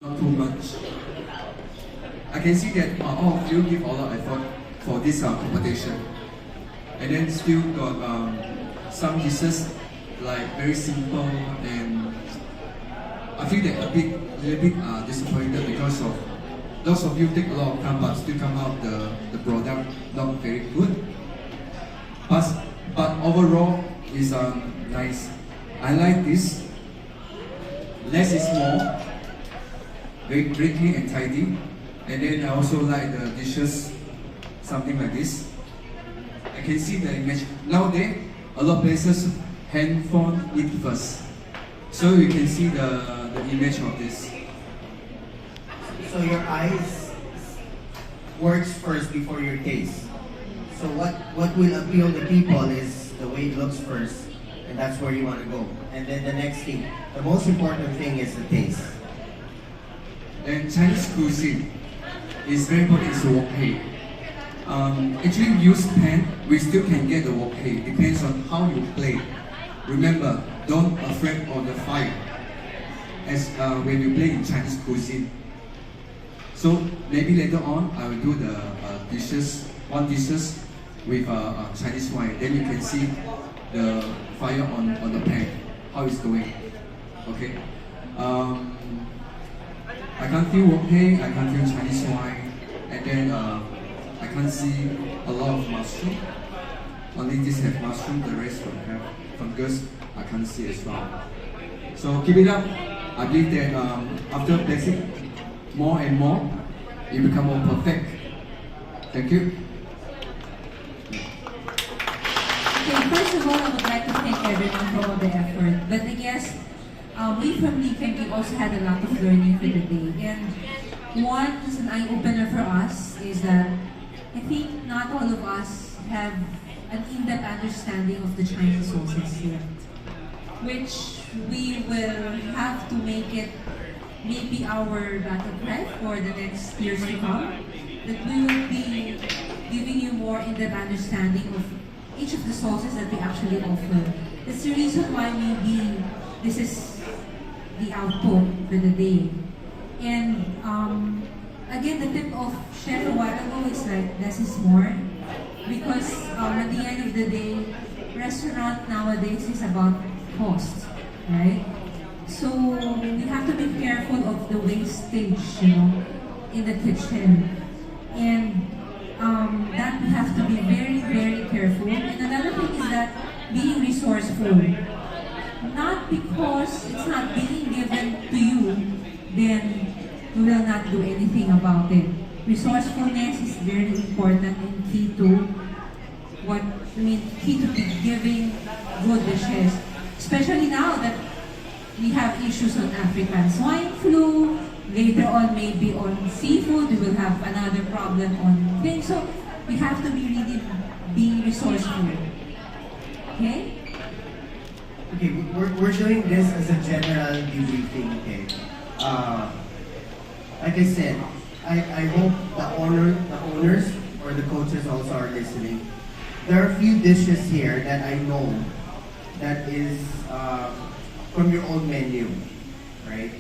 Not too much. I can see that all of you give a lot of effort for this competition, and then still got some dishes like very simple, and I feel that little bit disappointed because of those of you take a lot of time but still come out the product not very good. But overall is nice. I like this. Less is more. Very clean and tidy, and then I also like the dishes, something like this. I can see the image. Nowadays, a lot of places handphone eat first, so you can see the image of this. So your eyes works first before your taste. So what will appeal to people is the way it looks first, and that's where you want to go. And then the next thing, the most important thing is the taste. And Chinese cuisine is very important is the wok hei. Actually use pan, we still can get the wok hei. Depends on how you play. Remember, don't afraid of the fire as when you play in Chinese cuisine. So maybe later on I will do the one dishes with Chinese wine. Then you can see the fire on the pan, how it's going. Okay. I can't feel wok hei, I can't feel Chinese wine, and then I can't see a lot of mushroom. Only this have mushroom, the rest don't have fungus. I can't see as well. So keep it up. I believe that after practicing more and more, you become more perfect. Thank you. Okay, first of all, I would like to thank everyone for all the effort. But I guess we from Nikan, we also had a lot of learning for the day. And one is an eye-opener for us is that I think not all of us have an in-depth understanding of the Chinese sauces yet, which we will have to make it maybe our battle cry for the next years to come. That we will be giving you more in-depth understanding of each of the sauces that we actually offer. That's the reason why maybe this is the output for the day. And again, the tip of Chef a while ago is like less is more, because at the end of the day, restaurant nowadays is about cost, right? So we have to be careful of the wastage, in the kitchen, and that we have to be very, very careful. And another thing is that being resourceful. Not because it's not being given to you, then you will not do anything about it. Resourcefulness is very important and key to key to giving good dishes. Especially now that we have issues on African swine flu, later on maybe on seafood, we will have another problem on things. So we have to be really being resourceful. Okay? Okay, we're doing this as a general debriefing, okay? Like I said, I hope the owners or the coaches also are listening. There are a few dishes here that I know that is from your own menu, right?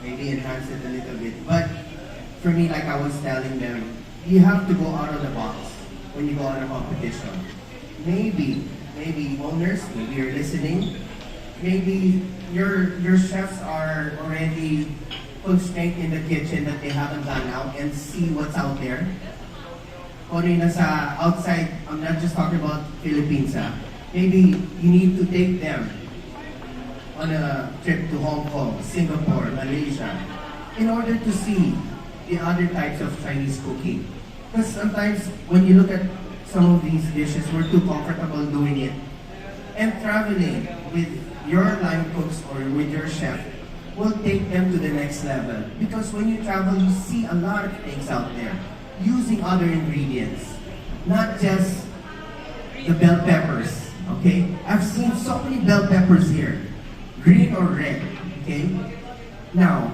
Maybe enhance it a little bit. But for me, like I was telling them, you have to go out of the box when you go on a competition. Maybe owners, maybe you're listening, maybe your chefs are already constrained in the kitchen that they haven't gone out and see what's out there. Kung ano yung nasa outside, I'm not just talking about Philippines. Maybe you need to take them on a trip to Hong Kong, Singapore, Malaysia, in order to see the other types of Chinese cooking. Because sometimes when you look at some of these dishes, we're too comfortable doing it. And traveling with your line cooks or with your chef will take them to the next level. Because when you travel, you see a lot of things out there using other ingredients, not just the bell peppers, okay? I've seen so many bell peppers here, green or red, okay? Now,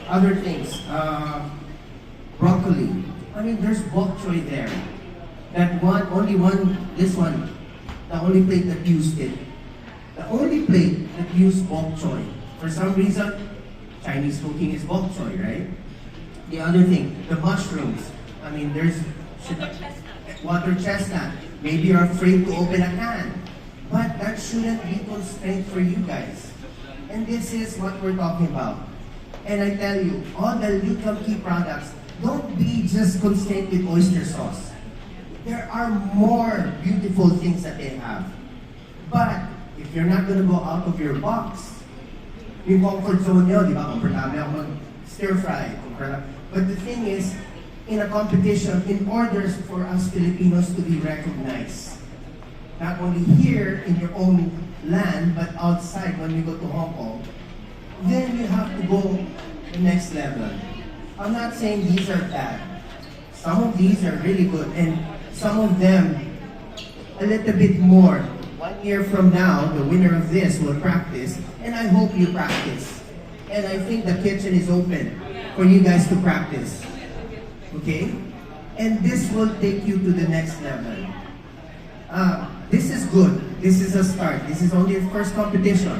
other things, broccoli. I mean, there's bok choy there. This one, the only plate that used it. The only plate that used bok choy. For some reason, Chinese cooking is bok choy, right? The other thing, the mushrooms. I mean, there's water chestnut. Maybe you're afraid to open a can. But that shouldn't be constraint for you guys. And this is what we're talking about. And I tell you, all the Little Key products, don't be just constrained with oyster sauce. There are more beautiful things that they have. But if you're not gonna go out of your box, yung comfort zone nyo, di ba? Comfortable ako mag-stir fry. But the thing is, in a competition, in order for us Filipinos to be recognized, not only here in your own land, but outside when we go to Hong Kong, then you have to go the next level. I'm not saying these are bad. Some of these are really good, and some of them a little bit more. 1 year from now, the winner of this will practice, and I hope you practice. And I think the kitchen is open for you guys to practice. Okay? And this will take you to the next level. This is good. This is a start. This is only the first competition.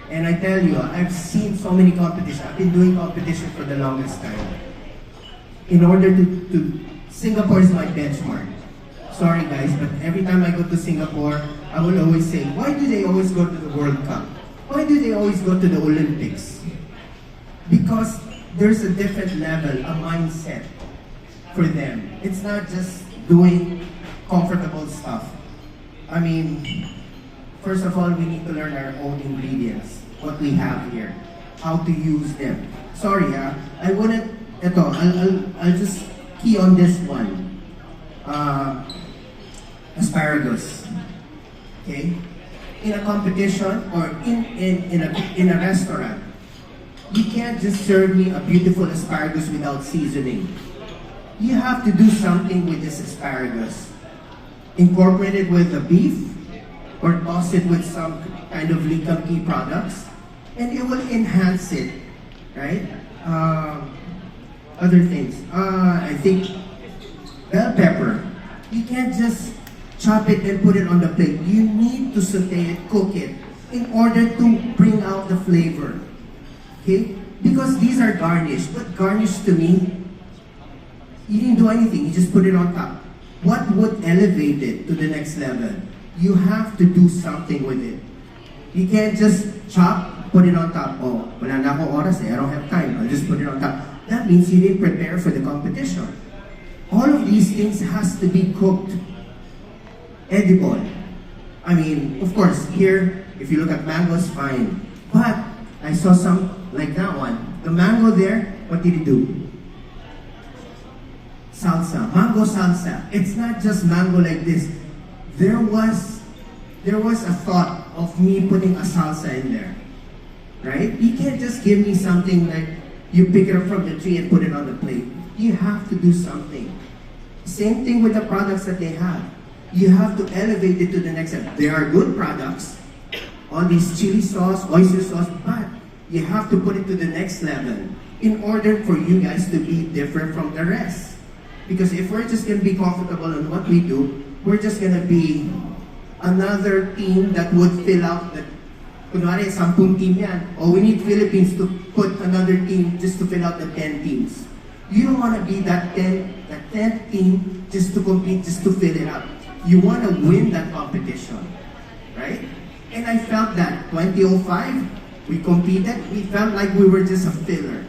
And I tell you, I've seen so many competitions. I've been doing competition for the longest time. In order to Singapore is my benchmark. Sorry guys, but every time I go to Singapore, I will always say, why do they always go to the World Cup? Why do they always go to the Olympics? Because there's a different level, a mindset for them. It's not just doing comfortable stuff. I mean, first of all, we need to learn our own ingredients, what we have here, how to use them. Sorry, I wouldn't, I'll just key on this one. Asparagus, okay? In a competition or in a restaurant, you can't just serve me a beautiful asparagus without seasoning. You have to do something with this asparagus. Incorporate it with the beef, or toss it with some kind of Little Key products, and it will enhance it, right? Other things, I think bell pepper. You can't just chop it and put it on the plate. You need to saute it, cook it, in order to bring out the flavor. Okay? Because these are garnish, but garnish to me, you didn't do anything, you just put it on top. What would elevate it to the next level? You have to do something with it. You can't just chop, put it on top. Oh, wala na akong oras I don't have time. I'll just put it on top. That means you didn't prepare for the competition. All of these things has to be cooked, edible. I mean, of course, here, if you look at mangoes, fine. But I saw some, like that one. The mango there, what did he do? Salsa, mango salsa. It's not just mango like this. There was a thought of me putting a salsa in there, right? You can't just give me something like you pick it up from the tree and put it on the plate. You have to do something. Same thing with the products that they have. You have to elevate it to the next level. They are good products, all these chili sauce, oyster sauce, but you have to put it to the next level in order for you guys to be different from the rest. Because if we're just going to be comfortable on what we do, we're just going to be another team that would fill out the, kunwari, 10 team yan. Or we need Philippines to put another team just to fill out the 10 teams. You don't want to be that 10th team just to compete, just to fill it up. You want to win that competition, right? And I felt that 2005, we competed, we felt like we were just a filler,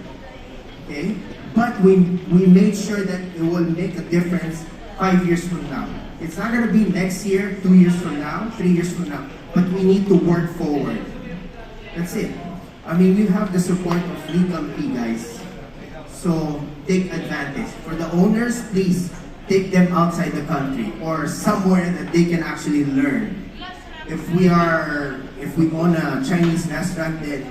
okay? But we made sure that it will make a difference 5 years from now. It's not going to be next year, 2 years from now, 3 years from now, but we need to work forward. That's it. I mean, you have the support of Little Key, guys. So take advantage. For the owners, please take them outside the country or somewhere that they can actually learn. If we own a Chinese restaurant, then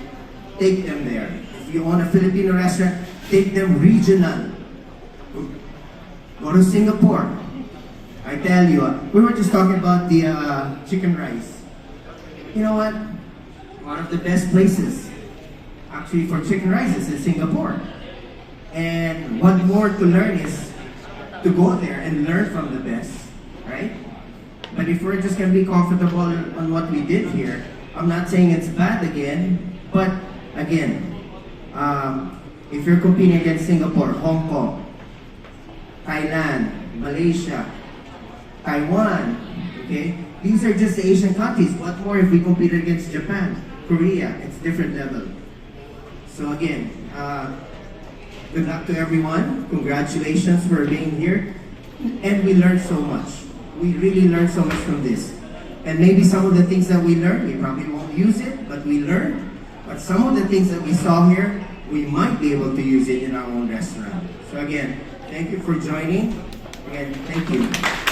take them there. If you own a Filipino restaurant, take them regional. Go to Singapore. I tell you, we were just talking about the chicken rice. You know what? One of the best places actually for chicken rice is in Singapore. And what more to learn is to go there and learn from the best, right? But if we're just going to be comfortable on what we did here, I'm not saying it's bad again, but again, if you're competing against Singapore, Hong Kong, Thailand, Malaysia, Taiwan, okay? These are just the Asian countries. What more if we competed against Japan, Korea? It's different level. So again, good luck to everyone. Congratulations for being here. And we learned so much. We really learned so much from this. And maybe some of the things that we learned, we probably won't use it, but we learned. But some of the things that we saw here, we might be able to use it in our own restaurant. So again, thank you for joining. Again, thank you.